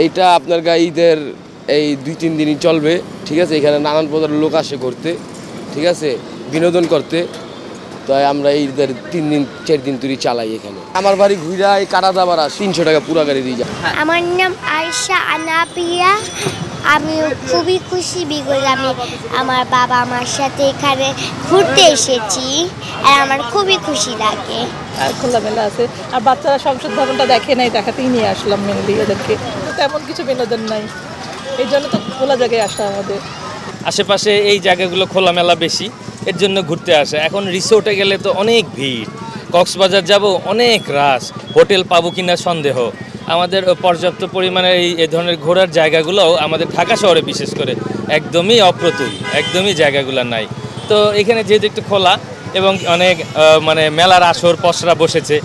এইটা আপনার ঈদের এই 2-3 দিনই চলবে, ঠিক আছে। এখানে নানান প্রকার লোক আসে ঘুরতে, ঠিক আছে, বিনোদন করতে। তাই আমরা এই ঈদের 3 দিন 4 দিন ধরে চালাই এখানে। আমার বাড়ি ঘুরা এই কাটাদাবাড়া 300 টাকা পুরা গাড়ি দিয়ে যায়। আমার নাম আয়েশা আনাপিয়া। আমি খুবই খুশি বিকজ আমি আমার বাবা আমার সাথে এখানে ঘুরতে এসেছি আর আমার খুবই খুশি লাগে। আর খোলামেলা আছে, আর বাচ্চারা সংসদ ভবনটা দেখে নাই, দেখাতেই নিয়ে আসলাম মেনলি ওদেরকে। তেমন কিছু বিনোদন নাই, এই জন্য তো খোলা জায়গায় আসা আমাদের। আশেপাশে এই জায়গাগুলো খোলামেলা বেশি, এর জন্য ঘুরতে আসে। এখন রিসোর্টে গেলে তো অনেক ভিড়, কক্সবাজার যাব অনেক রাশ, হোটেল পাবো কিনা সন্দেহ। আমাদের পর্যাপ্ত পরিমাণে এই ধরনের ঘোরার জায়গাগুলো আমাদের ঢাকা শহরে বিশেষ করে একদমই অপ্রতুল, একদমই জায়গাগুলো নাই। তো এখানে যেহেতু একটু খোলা এবং অনেক মানে মেলার আসর পসরা বসেছে,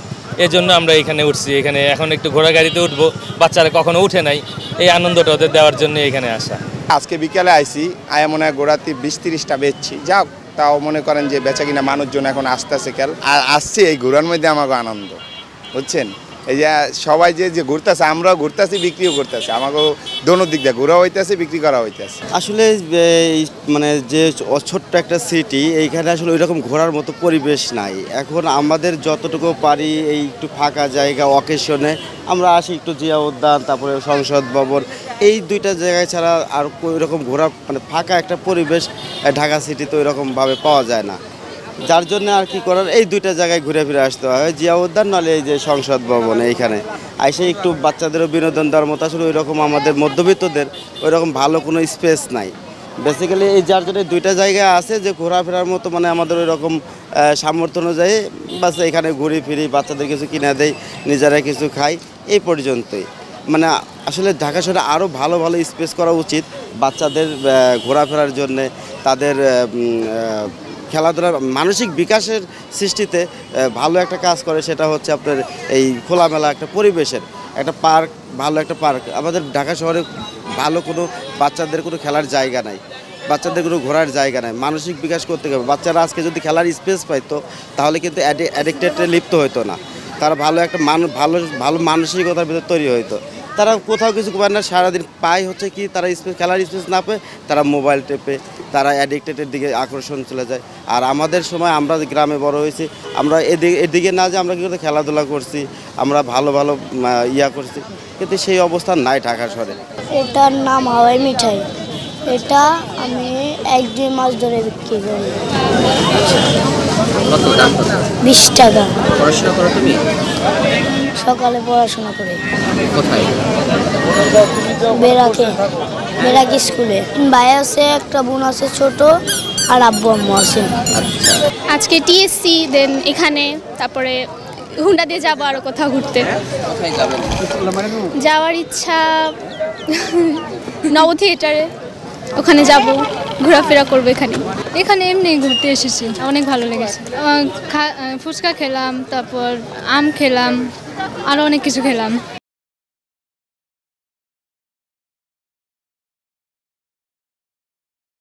এজন্য আমরা এখানে উঠছি। এখানে এখন একটু ঘোড়া গাড়িতে উঠবো, বাচ্চারা কখনো উঠে নাই, এই আনন্দটা ওদের দেওয়ার জন্য এখানে আসা। আজকে বিকেলে আইসি, আয়া মনে হয় গোড়াতে 20-30টা বেচছি, যাও তাও মনে করেন যে বেচা কিনা মানুষজন এখন আসতেছে খেয়াল আর আসছে। এই ঘোরার মধ্যে আমাকে আনন্দ, বুঝছেন। এই যে সবাই যে ঘুরতেছে, আমরাও ঘুরতেছি, বিক্রিও করতেছি, আমাকেও দোনো দিক দিয়ে ঘোরা হইতেছে, বিক্রি করা হইতেছে। আসলে মানে যে ছোট্ট একটা সিটি, এইখানে আসলে ওই রকম ঘোরার মতো পরিবেশ নাই। এখন আমাদের যতটুকু পারি এই একটু ফাঁকা জায়গা অকেশনে আমরা আসি, একটু জিয়া উদ্যান, তারপরে সংসদ ভবন, এই দুইটা জায়গায় ছাড়া আর ওই রকম ঘোরা মানে ফাঁকা একটা পরিবেশ ঢাকা সিটিতে ওই রকমভাবে পাওয়া যায় না। যার জন্য আর কি করার, এই দুইটা জায়গায় ঘুরে ফিরে আসতে হয়, জিয়া উদ্যান নাহলে এই যে সংসদ ভবন। এইখানে আইসে একটু বাচ্চাদেরও বিনোদন দেওয়ার মতো আসলে ওই রকম আমাদের মধ্যবিত্তদের ওই রকম ভালো কোনো স্পেস নাই বেসিক্যালি। এই যার জন্য দুইটা জায়গা আছে যে ঘোরাফেরার মতো, মানে আমাদের ওই রকম সামর্থ্য অনুযায়ী বাস এখানে ঘুরি ফিরি, বাচ্চাদের কিছু কিনে দেয়, নিজেরা কিছু খাই, এই পর্যন্তই। মানে আসলে ঢাকা শহরে আরও ভালো ভালো স্পেস করা উচিত বাচ্চাদের ঘোরাফেরার জন্যে, তাদের খেলাধুলার মানসিক বিকাশের সৃষ্টিতে ভালো একটা কাজ করে। সেটা হচ্ছে আপনার এই খোলামেলা একটা পরিবেশের একটা পার্ক, ভালো একটা পার্ক। আমাদের ঢাকা শহরে ভালো কোনো বাচ্চাদের কোনো খেলার জায়গা নাই, বাচ্চাদের কোনো ঘোরার জায়গা নাই। মানসিক বিকাশ করতে হবে বাচ্চারা। আজকে যদি খেলার স্পেস পাইতো তাহলে কিন্তু অ্যাডিক্টেডে লিপ্ত হতো না, তারা ভালো একটা ভালো মানসিকতার ভিতরে তৈরি হতো। তারা কোথাও কিছু করে না, সারাদিন পায় হচ্ছে কি তারা খেলার স্পেস না পেয়ে তারা মোবাইল টেপে, তারা অ্যাডিক্টেডের দিকে আকর্ষণ চলে যায়। আর আমাদের সময় আমরা গ্রামে বড় হয়েছি, আমরা এদিকে না যে আমরা কিন্তু খেলাধুলা করছি, আমরা ভালো ভালো ইয়া করছি, কিন্তু সেই অবস্থা নাই ঢাকা শহরে। এটার নাম হাওয়াই মিঠাই। এটা আমি 1-2 মাস ধরে বিক্রি করি। 20 টাকা। পড়াশোনা করো তুমি? সকালে পড়াশোনা করি। কোথায়? বেরাকি স্কুলে। ভাই আছে, একটা বোন আছে ছোট, আর আব্বু আম্মু আছে। আজকে টিএসসি, দেন এখানে, তারপরে হুন্ডা দিয়ে যাবো আরও কোথাও ঘুরতে। কোথায় যাবেন? যাওয়ার ইচ্ছা নব থিয়েটারে, ওখানে যাব, ঘোরাফেরা করবো। এখানে এমনি ঘুরতে এসেছি, অনেক ভালো লেগেছে। ফুচকা খেলাম, তারপর আম খেলাম, আরও অনেক কিছু খেলাম।